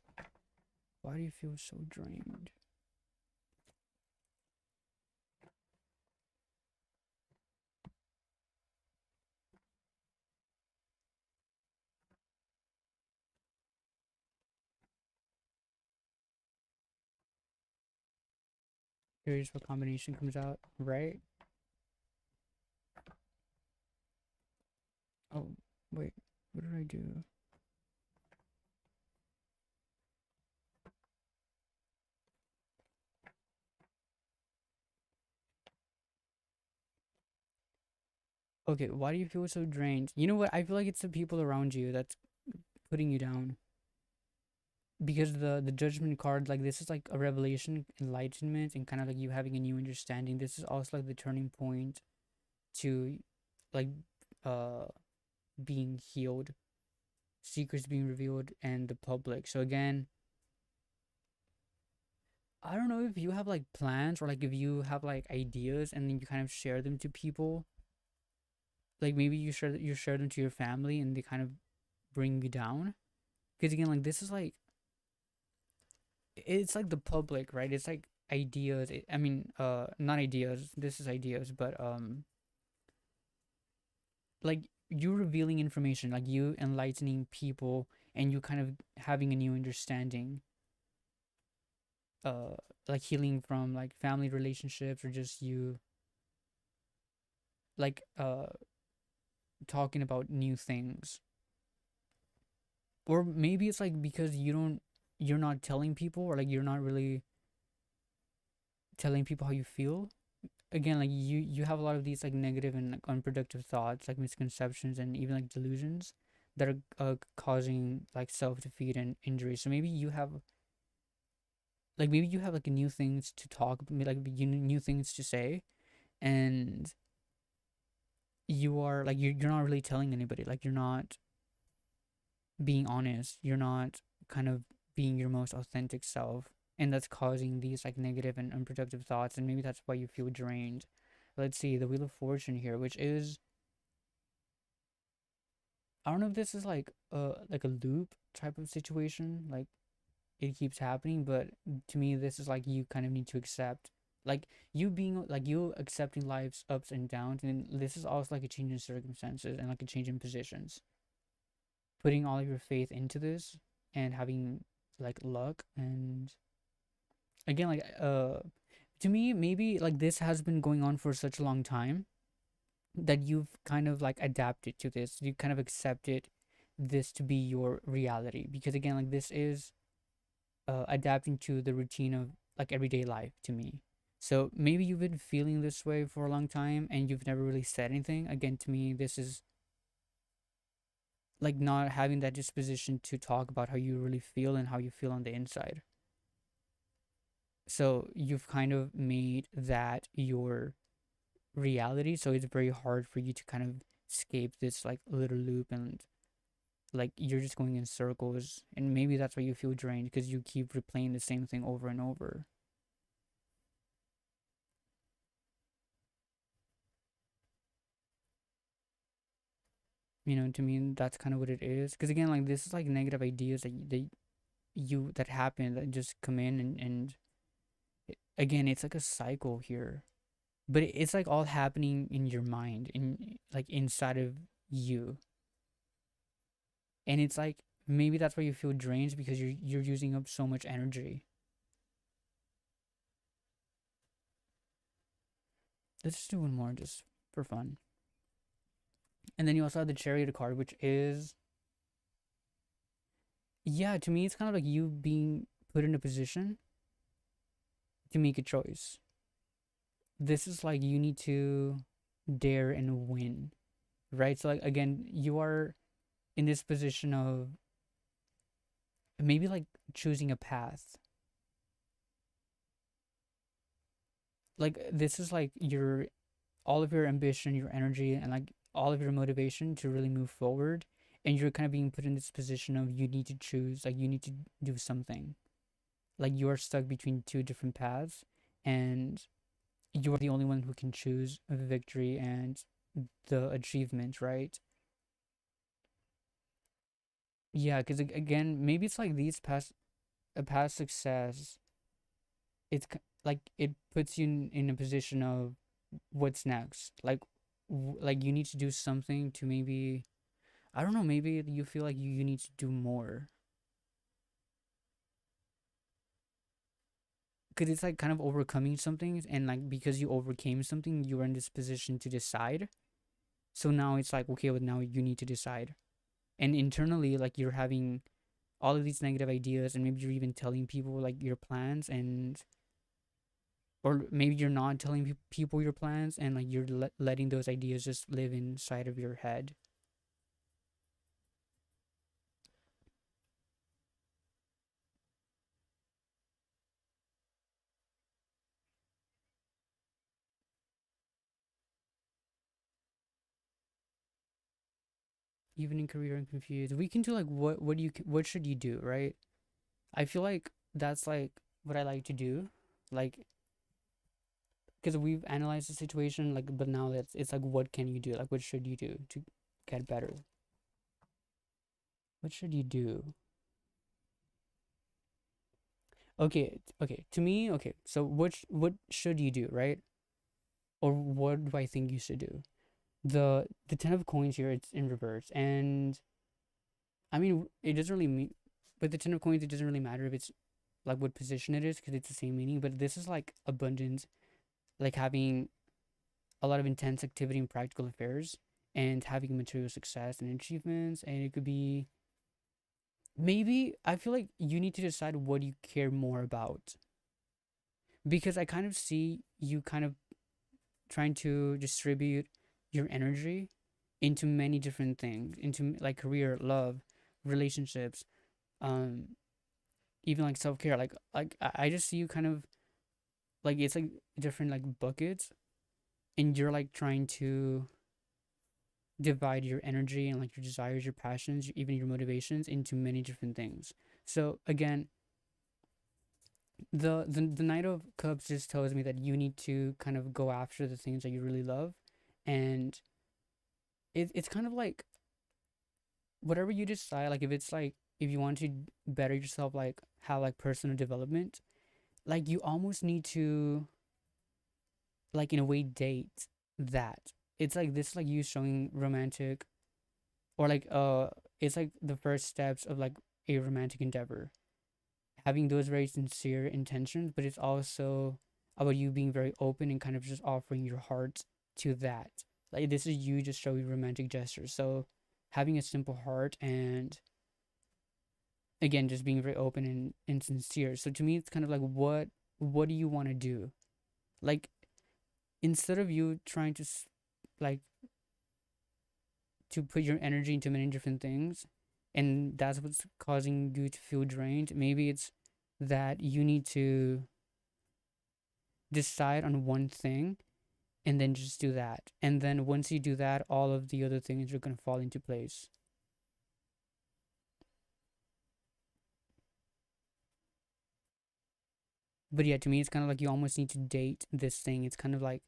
S1: Why do you feel so drained? Here's what combination comes out, right? Oh, wait. What did I do? Okay, why do you feel so drained? You know what? I feel like it's the people around you that's putting you down. because the judgment card, like this is like a revelation, enlightenment, and kind of like you having a new understanding. This is also like the turning point to like uh being healed, secrets being revealed, and the public. So again, I don't know if you have like plans, or like if you have like ideas and then you kind of share them to people. Like maybe you share them to your family and they kind of bring you down. Because again, like this is like, it's like the public, right? It's like ideas. I mean, not ideas. This is ideas, but like you revealing information, like you enlightening people, and you kind of having a new understanding, uh like healing from like family relationships, or just you like talking about new things. Or maybe it's like because you're not telling people, or like you're not really telling people how you feel. Again, like you have a lot of these like negative and like unproductive thoughts, like misconceptions and even like delusions that are causing like self-defeat and injury. So maybe you have like new things to talk, like new things to say, and you are like you're not really telling anybody, like you're not being honest, you're not kind of being your most authentic self, and that's causing these like negative and unproductive thoughts, and maybe that's why you feel drained. Let's see the Wheel of Fortune here, which is, I don't know if this is like a loop type of situation, like it keeps happening, but to me this is like you kind of need to accept, like you being like you accepting life's ups and downs, and this is also like a change in circumstances and like a change in positions, putting all of your faith into this and having like luck. And again, like to me maybe like this has been going on for such a long time that you've kind of like adapted to this, you kind of accepted this to be your reality, because again, like this is adapting to the routine of like everyday life to me. So maybe you've been feeling this way for a long time and you've never really said anything. Again, to me this is like not having that disposition to talk about how you really feel and how you feel on the inside. So you've kind of made that your reality. So it's very hard for you to kind of escape this like little loop, and like you're just going in circles. And maybe that's why you feel drained, because you keep replaying the same thing over and over. To me, that's kind of what it is. Because again, like this is like negative ideas that happen, that just come in, and again, it's like a cycle here, but it's like all happening in your mind, in like inside of you. And it's like maybe that's why you feel drained, because you're using up so much energy. Let's just do one more just for fun. And then you also have the Chariot card, which is, yeah, to me it's kind of like you being put in a position to make a choice. This is like you need to dare and win, right? So like again, you are in this position of maybe like choosing a path. Like this is like your all of your ambition, your energy, and like all of your motivation to really move forward. And you're kind of being put in this position of you need to choose, like you need to do something. Like you're stuck between two different paths, and you're the only one who can choose a victory and the achievement, right? Yeah, because again, maybe it's like these past a past success. Like it puts you in a position of what's next. Like you need to do something to maybe, I don't know, maybe you feel like you need to do more, because it's like kind of overcoming something, and like because you overcame something, you are in this position to decide. So now it's like, okay, well now you need to decide. And internally, like you're having all of these negative ideas, and maybe you're even telling people like your plans, and or maybe you're not telling people your plans, and like you're letting those ideas just live inside of your head. even in career and confused. We can do like what should you do, right? I feel like that's like what I like to do, like because we've analyzed the situation, like, but now it's like what can you do? Like, what should you do to get better? What should you do? Okay, okay. To me, okay. So what should you do, right? Or what do I think you should do? The ten of coins here, it's in reverse, and I mean it doesn't really mean. But the ten of coins, it doesn't really matter if it's like what position it is because it's the same meaning. But this is like abundance, like having a lot of intense activity in practical affairs and having material success and achievements. And it could be maybe I feel like you need to decide what you care more about because I kind of see you kind of trying to distribute your energy into many different things, into like career, love, relationships, um, even like self care. Like I just see you kind of like it's like different like buckets, and you're like trying to divide your energy and like your desires, your passions, even your motivations into many different things. So again, the Knight of Cups just tells me that you need to kind of go after the things that you really love, and it's kind of like whatever you decide. Like if it's like if you want to better yourself, like have like personal development, like you almost need to like in a way date that. It's like this like you showing romantic or like it's like the first steps of like a romantic endeavor, having those very sincere intentions, but it's also about you being very open and kind of just offering your heart to that. Like this is you just showing romantic gestures. So having a simple heart and again just being very open and sincere. So to me it's kind of like what do you want to do? Like instead of you trying to like to put your energy into many different things and that's what's causing you to feel drained, maybe it's that you need to decide on one thing and then just do that. And then once you do that, all of the other things are going to fall into place. But yeah, to me, it's kind of like you almost need to date this thing. It's kind of like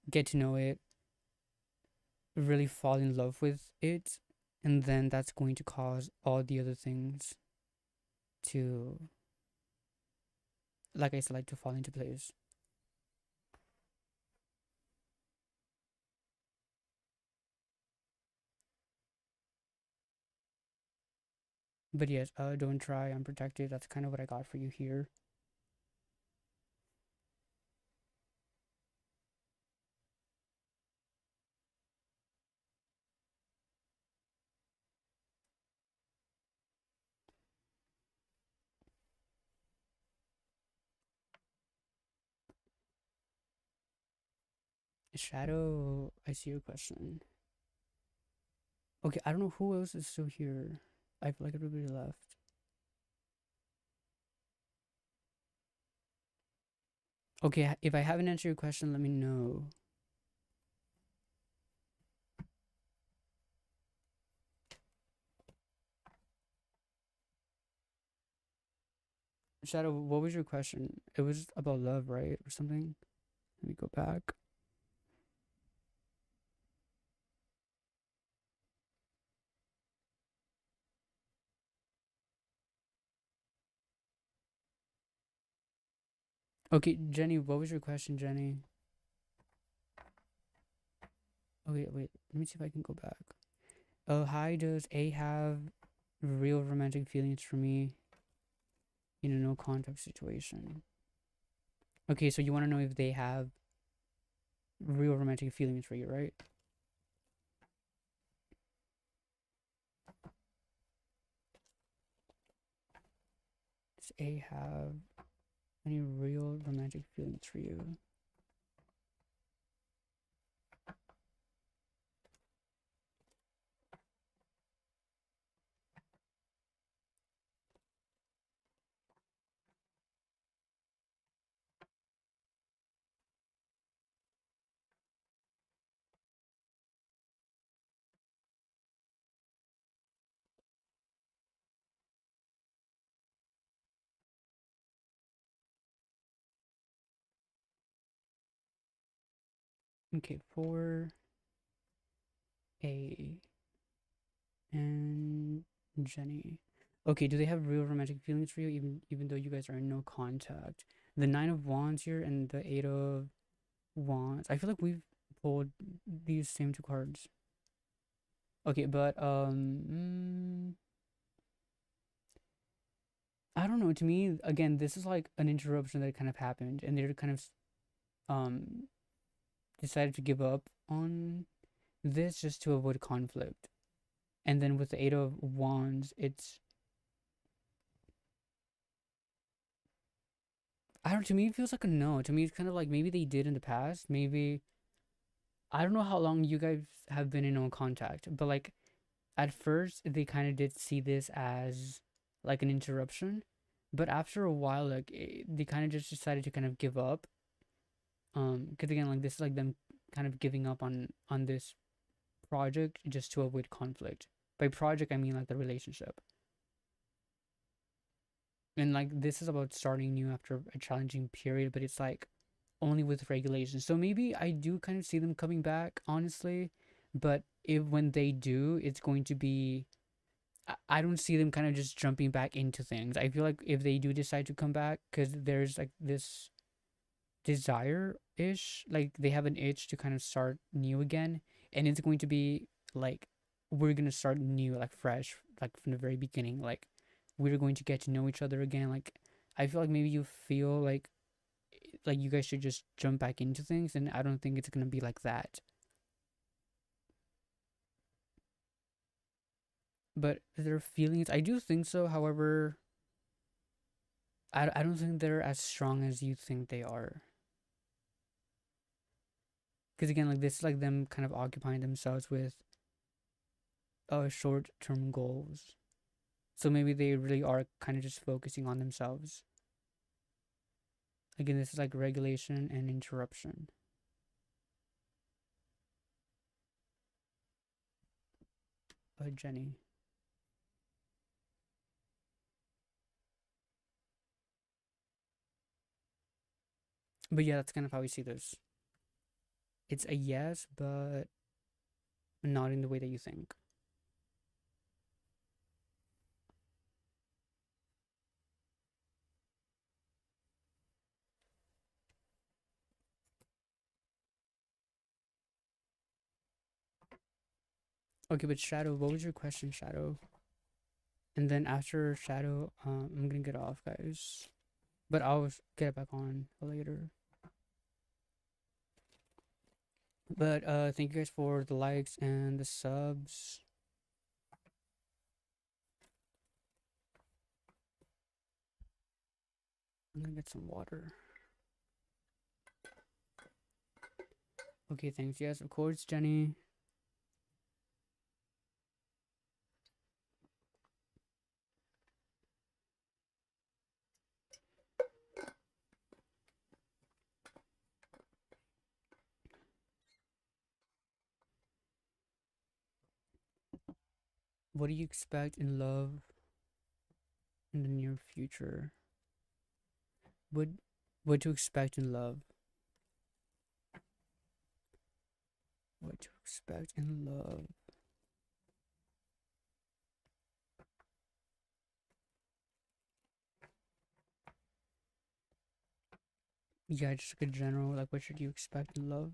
S1: get to know it, really fall in love with it, and then that's going to cause all the other things to, like I said, like to fall into place. But yes, don't try unprotected. That's kind of what I got for you here. Shadow, I see your question. Okay, I don't know who else is still here. I feel like everybody left. Okay, if I haven't answered your question, let me know. Shadow, what was your question? It was about love, right? Or something? Let me go back. Okay, Jenny, what was your question, Jenny? Okay, wait. Let me see if I can go back. Oh, hi, does A have real romantic feelings for me in a no contact situation? Okay, so you want to know if they have real romantic feelings for you, right? Does A have any real romantic feelings for you? Okay, for A and Jenny. Okay, do they have real romantic feelings for you, even though you guys are in no contact? The Nine of Wands here and the Eight of Wands. I feel like we've pulled these same two cards. Okay, but I don't know. To me, again, this is like an interruption that kind of happened, and they're kind of um decided to give up on this just to avoid conflict. And then with the Eight of Wands, it's I don't. To me, it feels like a no. To me, it's kind of like maybe they did in the past. Maybe I don't know how long you guys have been in no contact, but like at first they kind of did see this as like an interruption, but after a while, like they kind of just decided to kind of give up. Because again, like this is like them kind of giving up on this project just to avoid conflict. By project, I mean like the relationship. And like this is about starting new after a challenging period, but it's like only with regulations. So maybe I do kind of see them coming back, honestly. But if when they do, it's going to be I don't see them kind of just jumping back into things. I feel like if they do decide to come back, because there's like this desire ish, like they have an itch to kind of start new again, and it's going to be like we're gonna start new, like fresh, like from the very beginning. Like we're going to get to know each other again. Like I feel like maybe you feel like you guys should just jump back into things, and I don't think it's gonna be like that. But their feelings, I do think so. However, I don't think they're as strong as you think they are. Because again, like this is like them kind of occupying themselves with short term goals. So maybe they really are kind of just focusing on themselves. Again, this is like regulation and interruption. Jenny. But yeah, that's kind of how we see this. It's a yes, but not in the way that you think. Okay, but Shadow, what was your question, Shadow? And then after Shadow, I'm gonna get off, guys. But I'll get back on later. But thank you guys for the likes and the subs. I'm gonna get some water. Okay, thanks. Yes, of course, Jenny. What do you expect in love in the near future? What what to expect in love? What to expect in love? Yeah, just like a general, like what should you expect in love?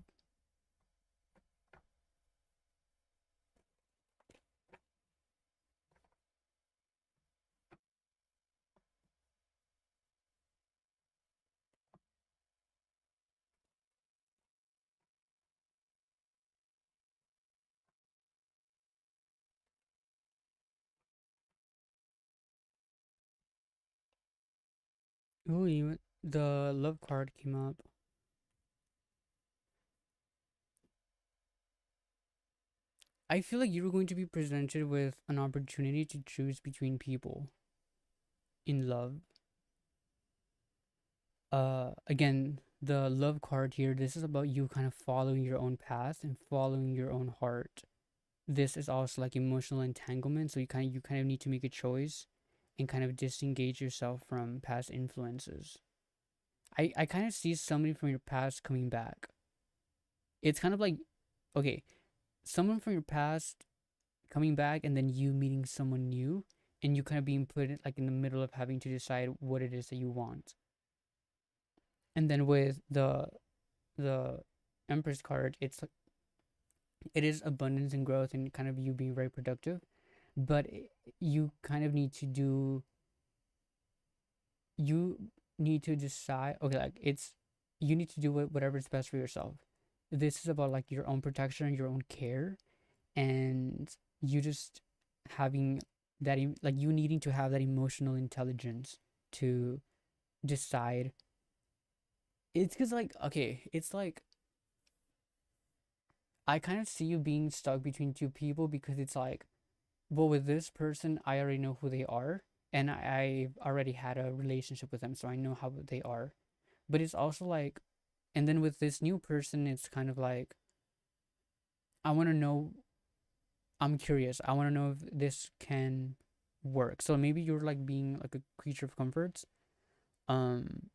S1: Oh, the love card came up. I feel like you were going to be presented with an opportunity to choose between people in love. Again, the love card here, this is about you kind of following your own path and following your own heart. This is also like emotional entanglement, so you kind of need to make a choice and kind of disengage yourself from past influences. I kind of see somebody from your past coming back. It's kind of like, okay, someone from your past coming back and then you meeting someone new, and you kind of being put like in the middle of having to decide what it is that you want. And then with the Empress card, it is abundance and growth and kind of you being very productive, but you kind of need to do you need to decide, okay, like it's you need to do whatever's best for yourself. This is about like your own protection and your own care, and you just having that like you needing to have that emotional intelligence to decide. It's because like, okay, it's like I kind of see you being stuck between two people because it's like, well, with this person I already know who they are, and I've already had a relationship with them, so I know how they are. But it's also like, and then with this new person it's kind of like, I want to know, I'm curious, I want to know if this can work. So maybe you're like being like a creature of comforts, um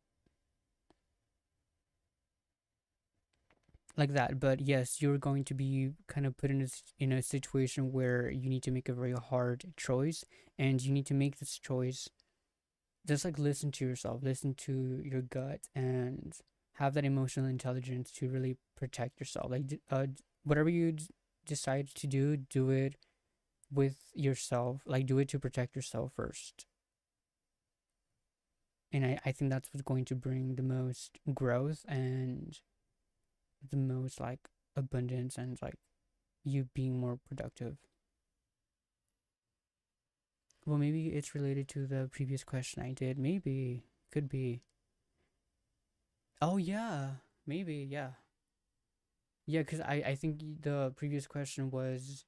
S1: like that. But yes, you're going to be kind of put in a situation where you need to make a very hard choice, and you need to make this choice, just like listen to yourself, listen to your gut, and have that emotional intelligence to really protect yourself. Like whatever you decide to do, do it with yourself, like do it to protect yourself first. And I think that's what's going to bring the most growth and the most like abundance, and like you being more productive. Well, maybe it's related to the previous question I did. Maybe. Could be. Oh, yeah. Maybe. Yeah. Yeah, because I think the previous question was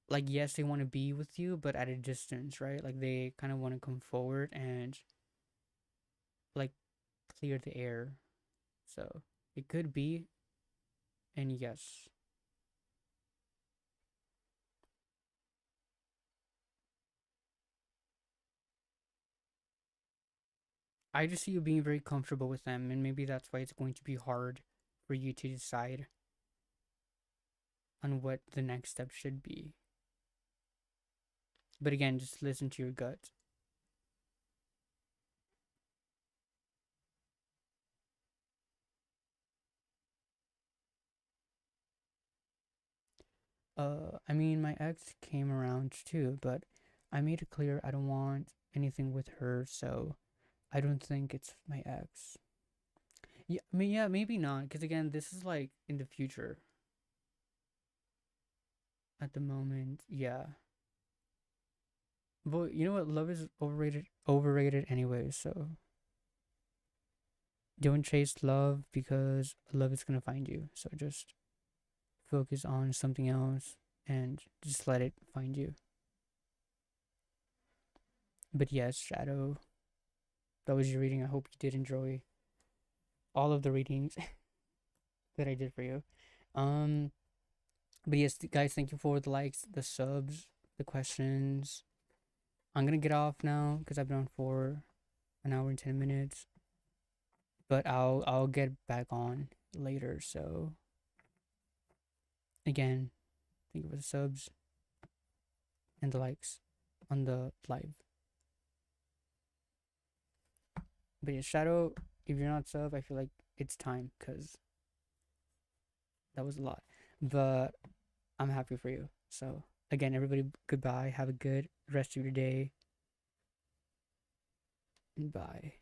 S1: like, yes, they want to be with you, but at a distance, right? Like, they kind of want to come forward and like clear the air. So it could be. And yes, I just see you being very comfortable with them, and maybe that's why it's going to be hard for you to decide on what the next step should be. But again, just listen to your gut. I mean, my ex came around too, but I made it clear I don't want anything with her, so I don't think it's my ex. Yeah, I mean, yeah, maybe not, because again, this is like in the future. At the moment, yeah. But you know what? Love is overrated anyway, so don't chase love because love is gonna find you. So just focus on something else and just let it find you. But yes, Shadow, that was your reading. I hope you did enjoy all of the readings that I did for you. Um, but yes, guys, thank you for the likes, the subs, the questions. I'm gonna get off now because I've been on for an hour and 10 minutes. But I'll get back on later. So again, thank you for the subs and the likes on the live. But yeah, Shadow, if you're not sub, I feel like it's time because that was a lot. But I'm happy for you. So again, everybody, goodbye. Have a good rest of your day. And bye.